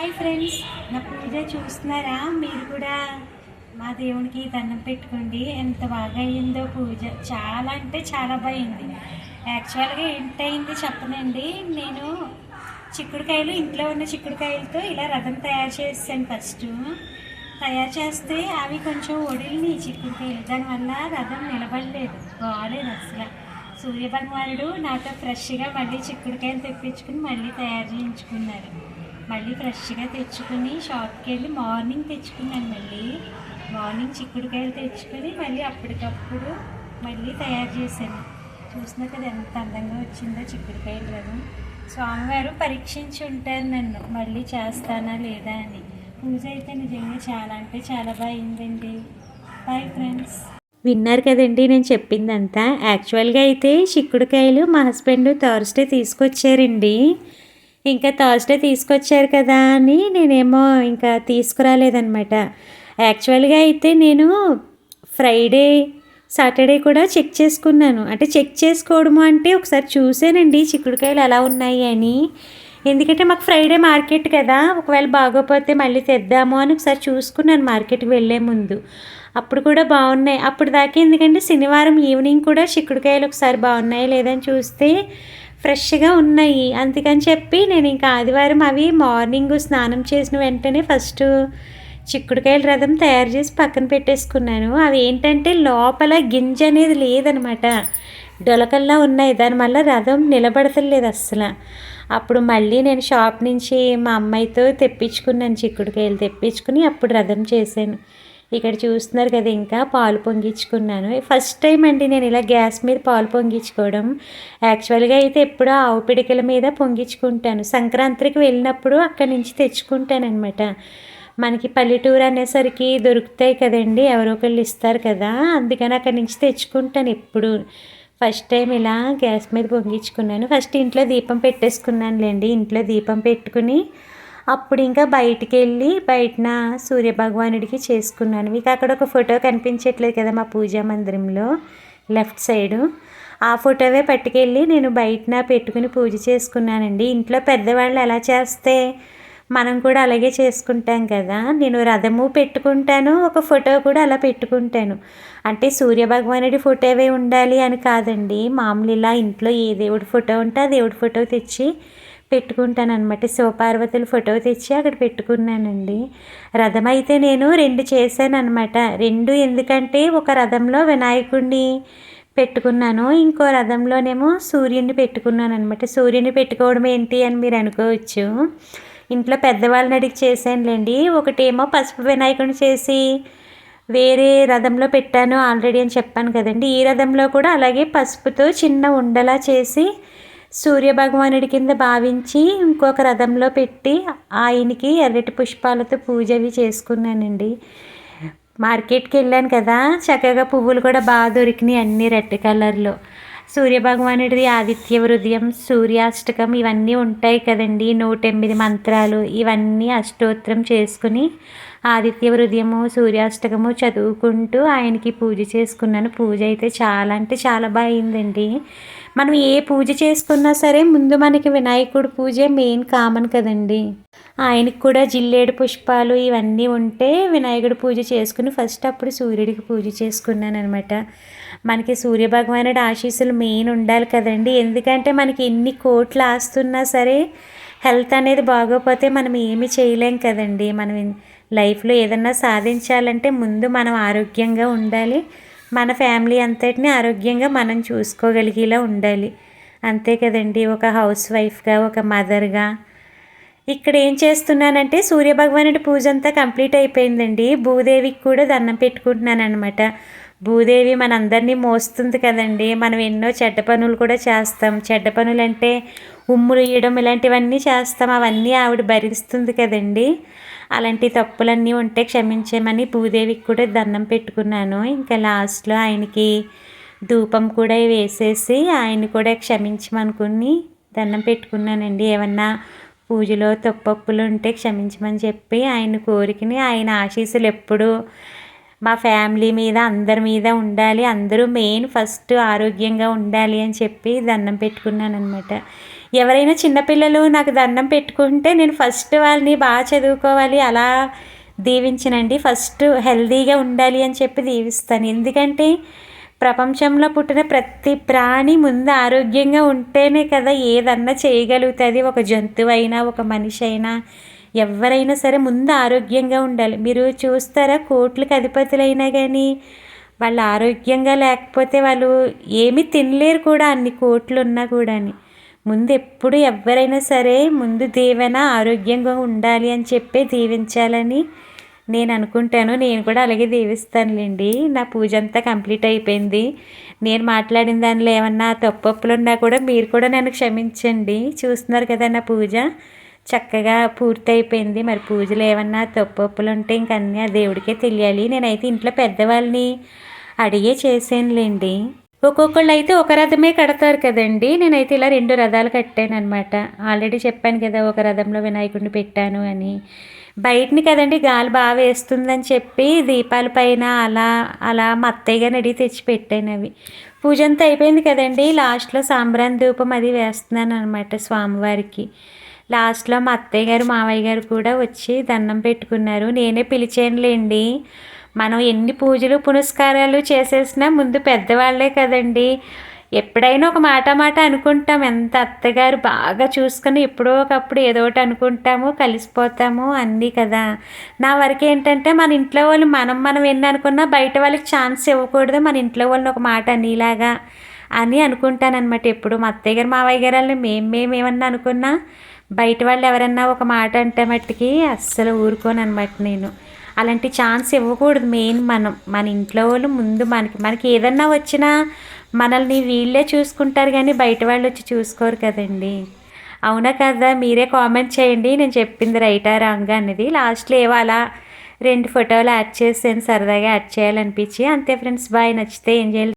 Hi friends, నా పూజ చూస్తున్నారా? మీరు కూడా మా దేవునికి దండం పెట్టుకోండి. ఎంత బాగా అయిందో పూజ. చాలా అంటే చాలా బాగుంది. యాక్చువల్గా ఏంటయింది చెప్పనండి. నేను చిక్కుడుకాయలు, ఇంట్లో ఉన్న చిక్కుడుకాయలతో ఇలా రథం తయారు చేసాను. ఫస్ట్ తయారు చేస్తే అవి కొంచెం ఒడిలిని చిక్కుడుకాయలు, దానివల్ల రథం నిలబడలేదు, బాగాలేదు అసలు. సూర్యభగవానుడు నాతో ఫ్రెష్గా మళ్ళీ చిక్కుడుకాయలు తెప్పించుకుని మళ్ళీ తయారు చేయించుకున్నారు. మళ్ళీ ఫ్రెష్గా తెచ్చుకుని షాప్కి వెళ్ళి మార్నింగ్ తెచ్చుకున్నాను. మళ్ళీ మార్నింగ్ చిక్కుడుకాయలు తెచ్చుకొని మళ్ళీ అప్పటికప్పుడు మళ్ళీ తయారు చేశాను. చూసినా కదా ఎంత అందంగా వచ్చిందో చిక్కుడుకాయల రథం. స్వామివారు పరీక్షించి ఉంటారు నన్ను మళ్ళీ చేస్తానా లేదా అని. పూజ అయితే నిజంగా చాలా అంటే చాలా బాగుందండి. Bye friends. విన్నారు కదండి నేను చెప్పిందంతా. యాక్చువల్గా అయితే చిక్కుడుకాయలు మా హస్బెండ్ థర్స్డే తీసుకొచ్చారండి. ఇంకా థర్స్డే తీసుకొచ్చారు కదా అని నేనేమో ఇంకా తీసుకురాలేదనమాట. యాక్చువల్గా అయితే నేను ఫ్రైడే సాటర్డే కూడా చెక్ చేసుకున్నాను. అంటే చెక్ చేసుకోవడము అంటే ఒకసారి చూసానండి చిక్కుడుకాయలు ఎలా ఉన్నాయి అని. ఎందుకంటే మాకు ఫ్రైడే మార్కెట్ కదా, ఒకవేళ బాగోపోతే మళ్ళీ తెద్దాము అని ఒకసారి చూసుకున్నాను మార్కెట్కి వెళ్ళే ముందు. అప్పుడు కూడా బాగున్నాయి. అప్పుడు దాకా ఎందుకంటే శనివారం ఈవినింగ్ కూడా చిక్కుడుకాయలు ఒకసారి బాగున్నాయి లేదని చూస్తే ఫ్రెష్గా ఉన్నాయి. అందుకని చెప్పి నేను ఇంకా ఆదివారం అవి మార్నింగ్ స్నానం చేసిన వెంటనే ఫస్ట్ చిక్కుడుకాయల రథం తయారు చేసి పక్కన పెట్టేసుకున్నాను. అవి ఏంటంటే లోపల గింజ అనేది లేదనమాట, డొలకల్లా ఉన్నాయి. దానివల్ల రథం నిలబడతలేదు అస్సలు. అప్పుడు మళ్ళీ నేను షాప్ నుంచి మా అమ్మాయితో తెప్పించుకున్నాను, చిక్కుడుకాయలు తెప్పించుకుని అప్పుడు రథం చేశాను. ఇక్కడ చూస్తున్నారు కదా, ఇంకా పాలు పొంగించుకున్నాను. ఫస్ట్ టైం అండి నేను ఇలా గ్యాస్ మీద పాలు పొంగించుకోవడం. యాక్చువల్గా అయితే ఎప్పుడూ ఆవు పిడికల మీద పొంగించుకుంటాను. సంక్రాంతికి వెళ్ళినప్పుడు అక్కడి నుంచి తెచ్చుకుంటాను అనమాట. మనకి పల్లెటూరు అనేసరికి దొరుకుతాయి కదండి, ఎవరో ఒకళ్ళు ఇస్తారు కదా, అందుకని అక్కడి నుంచి తెచ్చుకుంటాను ఎప్పుడు. ఫస్ట్ టైం ఇలా గ్యాస్ మీద పొంగించుకున్నాను. ఫస్ట్ ఇంట్లో దీపం పెట్టేసుకున్నానులేండి. ఇంట్లో దీపం పెట్టుకుని అప్పుడు ఇంకా బయటికి వెళ్ళి బయటన సూర్యభగవానుడికి చేసుకున్నాను. మీకు అక్కడ ఒక ఫోటో కనిపించట్లేదు కదా మా పూజా మందిరంలో లెఫ్ట్ సైడు, ఆ ఫోటోవే పట్టుకెళ్ళి నేను బయటన పెట్టుకుని పూజ చేసుకున్నానండి. ఇంట్లో పెద్దవాళ్ళు ఎలా చేస్తే మనం కూడా అలాగే చేసుకుంటాం కదా. నేను రథము పెట్టుకుంటాను, ఒక ఫోటో కూడా అలా పెట్టుకుంటాను. అంటే సూర్యభగవానుడి ఫోటోవే ఉండాలి అని కాదండి, మామూలు ఇలా ఇంట్లో ఏ దేవుడి ఫోటో ఉంటే ఆ దేవుడి ఫోటో తెచ్చి పెట్టుకుంటాను అనమాట. శివపార్వతుల ఫోటో తెచ్చి అక్కడ పెట్టుకున్నానండి. రథం అయితే నేను 2 చేశాను అనమాట. 2 ఎందుకంటే ఒక రథంలో వినాయకుడిని పెట్టుకున్నాను, ఇంకో రథంలోనేమో సూర్యుడిని పెట్టుకున్నాను అనమాట. సూర్యుడిని పెట్టుకోవడం ఏంటి అని మీరు అనుకోవచ్చు. ఇంట్లో పెద్దవాళ్ళని అడిగి చేశానులేండి. ఒకటేమో పసుపు వినాయకుడిని చేసి వేరే రథంలో పెట్టాను ఆల్రెడీ అని చెప్పాను కదండి. ఈ రథంలో కూడా అలాగే పసుపుతో చిన్న ఉండలా చేసి సూర్యభగవానుడి కింద భావించి ఇంకొక రథంలో పెట్టి ఆయనకి ఎర్రటి పుష్పాలతో పూజ అవి చేసుకున్నానండి. మార్కెట్కి వెళ్ళాను కదా, చక్కగా పువ్వులు కూడా బాగా దొరికినాయి, అన్ని రెడ్ కలర్లో. సూర్యభగవానుడిది ఆదిత్య హృదయం, సూర్యాష్టకం ఇవన్నీ ఉంటాయి కదండి, 108 మంత్రాలు, ఇవన్నీ అష్టోత్తరం చేసుకుని ఆదిత్య హృదయము సూర్యాష్టకము చదువుకుంటూ ఆయనకి పూజ చేసుకున్నాను. పూజ అయితే చాలా అంటే చాలా బాగుందండి. మనం ఏ పూజ చేసుకున్నా సరే ముందు మనకి వినాయకుడి పూజే మెయిన్ కామన్ కదండి. ఆయనకి కూడా జిల్లేడు పుష్పాలు ఇవన్నీ ఉంటే వినాయకుడి పూజ చేసుకుని ఫస్ట్ అప్పుడు సూర్యుడికి పూజ చేసుకున్నాను అనమాట. మనకి సూర్యభగవానుడి ఆశీస్సులు మెయిన్ ఉండాలి కదండి. ఎందుకంటే మనకి ఎన్ని కోట్లు ఆస్తున్నా సరే హెల్త్ అనేది బాగోపోతే మనం ఏమి చేయలేం కదండి. మనం లైఫ్లో ఏదన్నా సాధించాలంటే ముందు మనం ఆరోగ్యంగా ఉండాలి, మన ఫ్యామిలీ అంతటిని ఆరోగ్యంగా మనం చూసుకోగలిగేలా ఉండాలి, అంతే కదండి. ఒక హౌస్ వైఫ్గా, ఒక మదర్గా ఇక్కడ ఏం చేస్తున్నానంటే సూర్యభగవానుడి పూజ అంతా కంప్లీట్ అయిపోయిందండి. భూదేవికి కూడా దండం పెట్టుకుంటున్నాను అనమాట. భూదేవి మనందరినీ మోస్తుంది కదండి. మనం ఎన్నో చెడ్డ పనులు కూడా చేస్తాం. చెడ్డ పనులు అంటే ఉమ్ములు ఇయ్యడం ఇలాంటివన్నీ చేస్తాం, అవన్నీ ఆవిడ భరిస్తుంది కదండి. అలాంటి తప్పులన్నీ ఉంటే క్షమించమని భూదేవికి కూడా దండం పెట్టుకున్నాను. ఇంకా లాస్ట్లో ఆయనకి ధూపం కూడా వేసేసి ఆయన కూడా క్షమించమనుకుని దండం పెట్టుకున్నానండి. ఏమన్నా పూజలో తప్పప్పులు ఉంటే క్షమించమని చెప్పి ఆయన కోరికని, ఆయన ఆశీస్సులు ఎప్పుడూ మా ఫ్యామిలీ మీద అందరి మీద ఉండాలి, అందరూ మెయిన్ ఫస్ట్ ఆరోగ్యంగా ఉండాలి అని చెప్పి దండం పెట్టుకున్నాను అనమాట. ఎవరైనా చిన్నపిల్లలు నాకు దండం పెట్టుకుంటే నేను ఫస్ట్ వాళ్ళని బాగా చదువుకోవాలి అలా దీవించనండి. ఫస్ట్ హెల్తీగా ఉండాలి అని చెప్పి దీవిస్తాను. ఎందుకంటే ప్రపంచంలో పుట్టిన ప్రతి ప్రాణి ముందు ఆరోగ్యంగా ఉంటేనే కదా ఏదన్నా చేయగలుగుతుంది. ఒక జంతువైనా, ఒక మనిషి అయినా, ఎవరైనా సరే ముందు ఆరోగ్యంగా ఉండాలి. మీరు చూస్తారా, కోట్లకు అధిపతులైనా కానీ వాళ్ళు ఆరోగ్యంగా లేకపోతే వాళ్ళు ఏమీ తినలేరు కూడా, అన్ని కోట్లు ఉన్నా కూడా. ముందు ఎప్పుడు ఎవరైనా సరే ముందు దీవెన ఆరోగ్యంగా ఉండాలి అని చెప్పి దీవించాలని నేను అనుకుంటాను. నేను కూడా అలాగే దీవిస్తానులేండి. నా పూజ అంతా కంప్లీట్ అయిపోయింది. నేను మాట్లాడిన దానిలో ఏమన్నా తప్పొప్పులు ఉన్నా కూడా మీరు కూడా నన్ను క్షమించండి. చూస్తున్నారు కదా నా పూజ చక్కగా పూర్తయిపోయింది. మరి పూజలు ఏమన్నా తప్పొప్పులు ఉంటే ఇంక అన్నీ ఆ దేవుడికే తెలియాలి. నేనైతే ఇంట్లో పెద్దవాళ్ళని అడిగే చేసానులేండి. ఒక్కొక్కళ్ళు అయితే ఒక రథమే కడతారు కదండి. నేనైతే ఇలా 2 రథాలు కట్టాను అనమాట. ఆల్రెడీ చెప్పాను కదా, ఒక రథంలో వినాయకుడిని పెట్టాను అని. బయటని కదండి గాలి బాగా వేస్తుందని చెప్పి దీపాల పైన అలా అలా మా అత్తయ్య గారిని అడిగి తెచ్చి పెట్టాను అవి. పూజ అంతా అయిపోయింది కదండి. లాస్ట్లో సాంబ్రాణి ధూపం అది వేస్తున్నాను అనమాట స్వామివారికి. లాస్ట్లో మా అత్తయ్య గారు మావయ్య గారు కూడా వచ్చి దండం పెట్టుకున్నారు. నేనే పిలిచానులేండి. మనం ఎన్ని పూజలు పునస్కారాలు చేసేసినా ముందు పెద్దవాళ్ళే కదండి. ఎప్పుడైనా ఒక మాట అనుకుంటాం, ఎంత అత్తగారు బాగా చూసుకొని ఎప్పుడో ఒకప్పుడు ఏదో ఒకటి అనుకుంటాము, కలిసిపోతాము అన్నీ కదా. నా వరకు ఏంటంటే మన ఇంట్లో వాళ్ళు మనం ఎన్ని అనుకున్నా బయట వాళ్ళకి ఛాన్స్ ఇవ్వకూడదు. మన ఇంట్లో వాళ్ళని ఒక మాట అనేలాగా అని అనుకుంటానమాట ఎప్పుడు. మా అత్తయ్య గారు మావయ్య గారు వాళ్ళని మేమేమన్నా అనుకున్నా బయట వాళ్ళు ఎవరన్నా ఒక మాట అంటే మట్టుకి అస్సలు ఊరుకోను అనమాట నేను. అలాంటి ఛాన్స్ ఇవ్వకూడదు. మెయిన్ మన ఇంట్లో వాళ్ళు ముందు మనకి ఏదన్నా వచ్చినా మనల్ని వీళ్ళే చూసుకుంటారు కానీ బయట వాళ్ళు వచ్చి చూసుకోరు కదండి. అవునా కదా? మీరే కామెంట్ చేయండి నేను చెప్పింది రైటా రాంగా అనేది. లాస్ట్లో ఏవో అలా 2 ఫోటోలు యాడ్ చేసాను, సరదాగా యాడ్ చేయాలనిపించి. అంతే ఫ్రెండ్స్, బాయ్. నచ్చితే ఏం చేయాలి